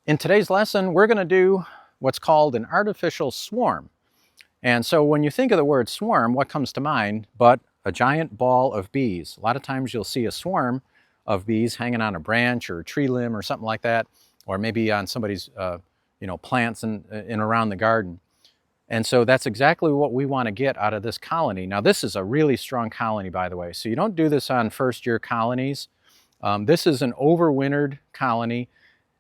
In today's lesson, we're going to do what's called an artificial swarm. And so when you think of the word swarm, what comes to mind but a giant ball of bees? A lot of times you'll see a swarm of bees hanging on a branch or a tree limb or something like that, or maybe on somebody's plants in around the garden. And so that's exactly what we want to get out of this colony. Now this is a really strong colony, by the way, so you don't do this on first-year colonies. This is an overwintered colony,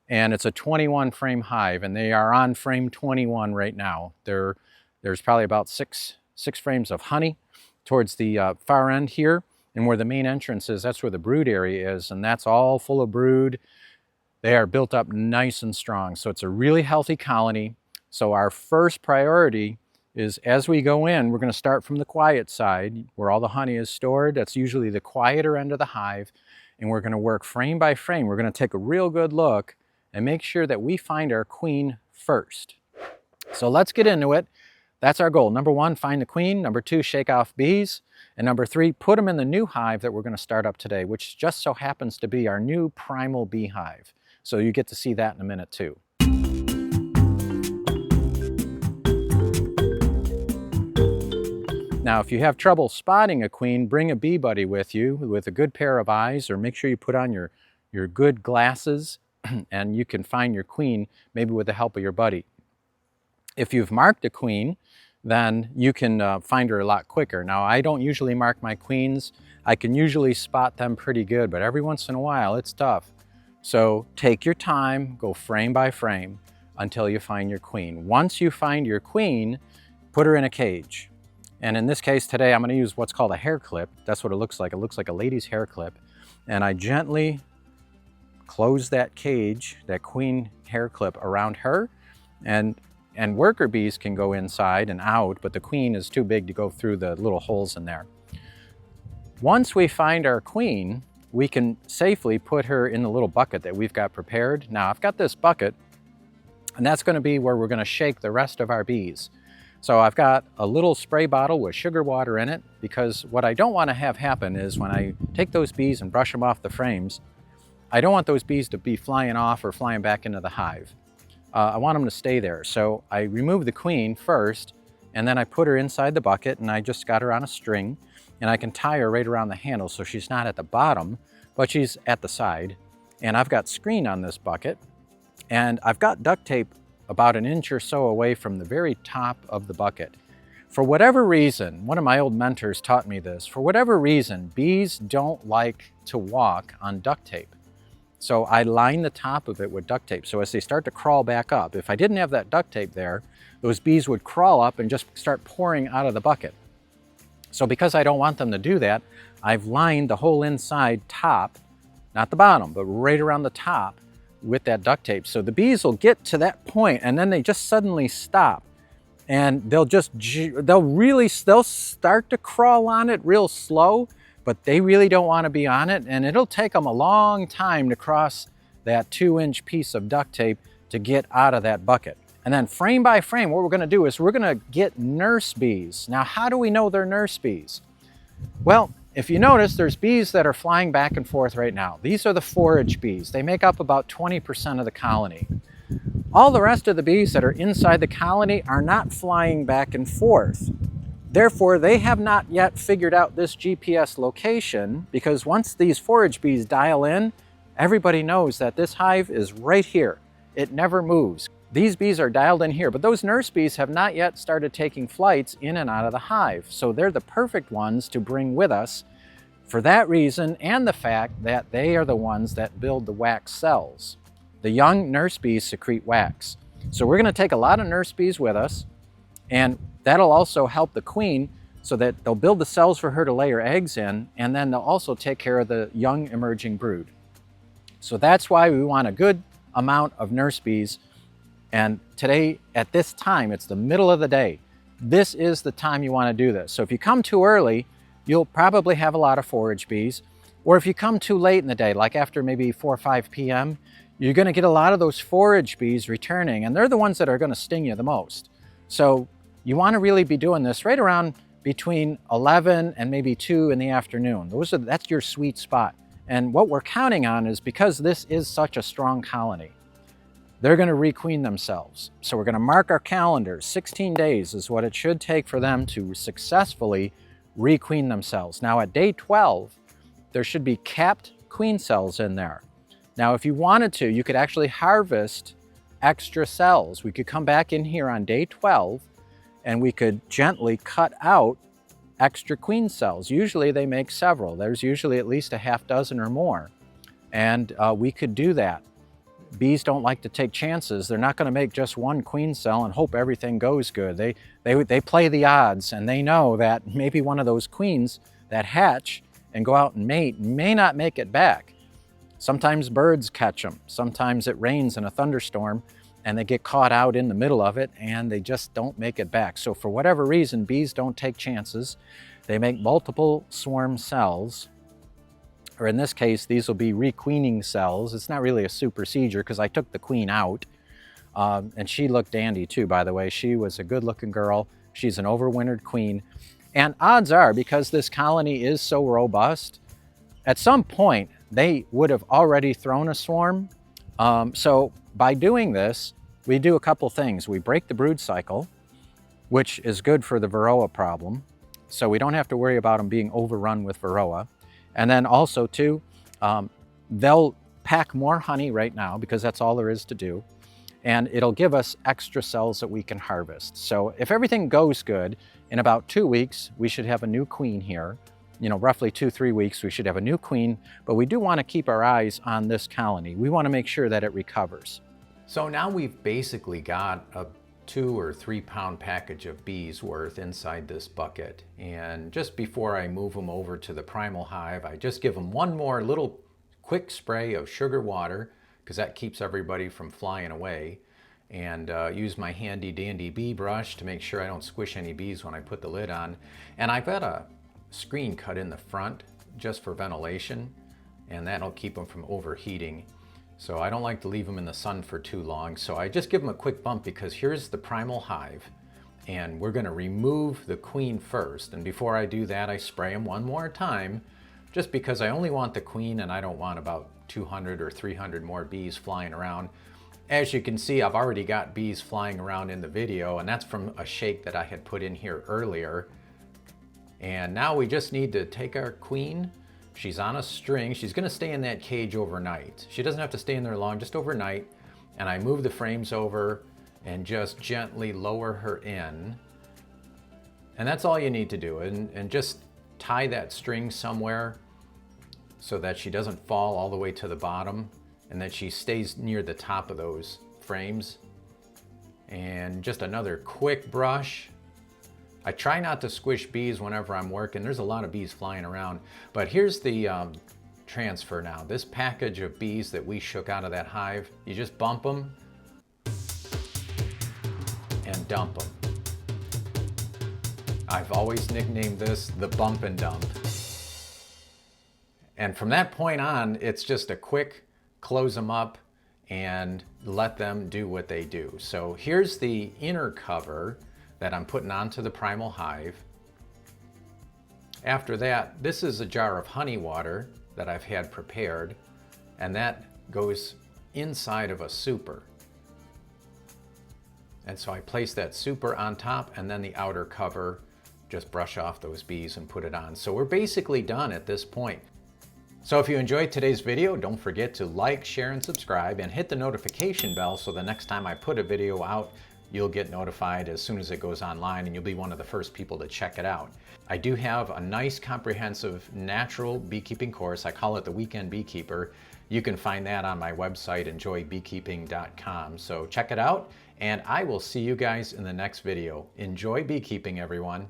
and it's a 21 frame hive, and they are on frame 21 right now. There's probably about six frames of honey towards the far end here, and where the main entrance is, that's where the brood area is, and that's all full of brood. They are built up nice and strong, so it's a really healthy colony. So our first priority is, as we go in, we're going to start from the quiet side where all the honey is stored. That's usually the quieter end of the hive, and we're going to work frame by frame. We're going to take a real good look and make sure that we find our queen first. So let's get into it. That's our goal. Number one, find the queen. Number two, shake off bees. And number three, put them in the new hive that we're going to start up today, which just so happens to be our new primal beehive. So you get to see that in a minute too. Now, if you have trouble spotting a queen, bring a bee buddy with you with a good pair of eyes, or make sure you put on your good glasses and you can find your queen maybe with the help of your buddy. If you've marked a queen, then you can find her a lot quicker. Now, I don't usually mark my queens. I can usually spot them pretty good, but every once in a while it's tough. So take your time, go frame by frame until you find your queen. Once you find your queen, put her in a cage. And in this case today, I'm going to use what's called a hair clip. That's what it looks like. It looks like a lady's hair clip. And I gently close that cage, that queen hair clip around her, and worker bees can go inside and out, but the queen is too big to go through the little holes in there. Once we find our queen, we can safely put her in the little bucket that we've got prepared. Now, I've got this bucket, and that's going to be where we're going to shake the rest of our bees. So I've got a little spray bottle with sugar water in it, because what I don't want to have happen is when I take those bees and brush them off the frames, I don't want those bees to be flying off or flying back into the hive. I want them to stay there. So I remove the queen first, and then I put her inside the bucket, and I just got her on a string, and I can tie her right around the handle so she's not at the bottom, but she's at the side. And I've got screen on this bucket, and I've got duct tape about an inch or so away from the very top of the bucket. For whatever reason, one of my old mentors taught me this, for whatever reason, bees don't like to walk on duct tape. So I line the top of it with duct tape. So as they start to crawl back up, if I didn't have that duct tape there, those bees would crawl up and just start pouring out of the bucket. So because I don't want them to do that, I've lined the whole inside top, not the bottom, but right around the top with that duct tape. So the bees will get to that point and then they just suddenly stop. And they'll start to crawl on it real slow, but they really don't want to be on it, and it'll take them a long time to cross that 2-inch piece of duct tape to get out of that bucket. And then frame by frame, what we're going to do is we're going to get nurse bees. Now, how do we know they're nurse bees? Well, if you notice, there's bees that are flying back and forth right now. These are the forage bees. They make up about 20% of the colony. All the rest of the bees that are inside the colony are not flying back and forth. Therefore, they have not yet figured out this GPS location, because once these forage bees dial in, everybody knows that this hive is right here. It never moves. These bees are dialed in here, but those nurse bees have not yet started taking flights in and out of the hive. So they're the perfect ones to bring with us for that reason, and the fact that they are the ones that build the wax cells. The young nurse bees secrete wax. So we're going to take a lot of nurse bees with us, and that'll also help the queen so that they'll build the cells for her to lay her eggs in, and then they'll also take care of the young emerging brood. So that's why we want a good amount of nurse bees. And today, at this time, it's the middle of the day. This is the time you want to do this. So if you come too early, you'll probably have a lot of forage bees. Or if you come too late in the day, like after maybe 4 or 5 p.m., you're going to get a lot of those forage bees returning, and they're the ones that are going to sting you the most. So you want to really be doing this right around between 11 and maybe 2 in the afternoon. That's your sweet spot. And what we're counting on is, because this is such a strong colony, they're going to requeen themselves. So we're going to mark our calendars. 16 days is what it should take for them to successfully requeen themselves. Now at day 12, there should be capped queen cells in there. Now if you wanted to, you could actually harvest extra cells. We could come back in here on day 12 and we could gently cut out extra queen cells. Usually they make several. There's usually at least a half dozen or more. And we could do that. Bees don't like to take chances. They're not going to make just one queen cell and hope everything goes good. They play the odds, and they know that maybe one of those queens that hatch and go out and mate may not make it back. Sometimes birds catch them. Sometimes it rains in a thunderstorm and they get caught out in the middle of it and they just don't make it back. So for whatever reason, bees don't take chances. They make multiple swarm cells, or in this case, these will be requeening cells. It's not really a supersedure because I took the queen out. And she looked dandy too, by the way. She was a good looking girl. She's an overwintered queen. And odds are, because this colony is so robust, at some point they would have already thrown a swarm. So by doing this, we do a couple things. We break the brood cycle, which is good for the varroa problem. So we don't have to worry about them being overrun with varroa. And then also too, they'll pack more honey right now because that's all there is to do. And it'll give us extra cells that we can harvest. So if everything goes good, in about 2 weeks, we should have a new queen here. You know, roughly 2-3 weeks, we should have a new queen, but we do want to keep our eyes on this colony. We want to make sure that it recovers. So now we've basically got a 2 or 3 pound package of bees worth inside this bucket. And just before I move them over to the primal hive, I just give them one more little quick spray of sugar water, because that keeps everybody from flying away, and use my handy dandy bee brush to make sure I don't squish any bees when I put the lid on. And I've got a screen cut in the front just for ventilation, and that'll keep them from overheating. So I don't like to leave them in the sun for too long, so I just give them a quick bump, because here's the primal hive, and we're going to remove the queen first. And before I do that, I spray them one more time, just because I only want the queen and I don't want about 200 or 300 more bees flying around. As you can see, I've already got bees flying around in the video, and that's from a shake that I had put in here earlier. And now we just need to take our queen. She's on a string. She's going to stay in that cage overnight. She doesn't have to stay in there long, just overnight. And I move the frames over and just gently lower her in. And that's all you need to do. And just tie that string somewhere so that she doesn't fall all the way to the bottom, and that she stays near the top of those frames. And just another quick brush. I try not to squish bees whenever I'm working. There's a lot of bees flying around. But here's the transfer now. This package of bees that we shook out of that hive, you just bump them and dump them. I've always nicknamed this the bump and dump. And from that point on, it's just a quick close them up and let them do what they do. So here's the inner cover that I'm putting onto the primal hive. After that, this is a jar of honey water that I've had prepared, and that goes inside of a super. And so I place that super on top, and then the outer cover, just brush off those bees and put it on. So we're basically done at this point. So if you enjoyed today's video, don't forget to like, share, and subscribe, and hit the notification bell so the next time I put a video out, you'll get notified as soon as it goes online, and you'll be one of the first people to check it out. I do have a nice comprehensive natural beekeeping course. I call it the Weekend Beekeeper. You can find that on my website, enjoybeekeeping.com. So check it out, and I will see you guys in the next video. Enjoy beekeeping, everyone.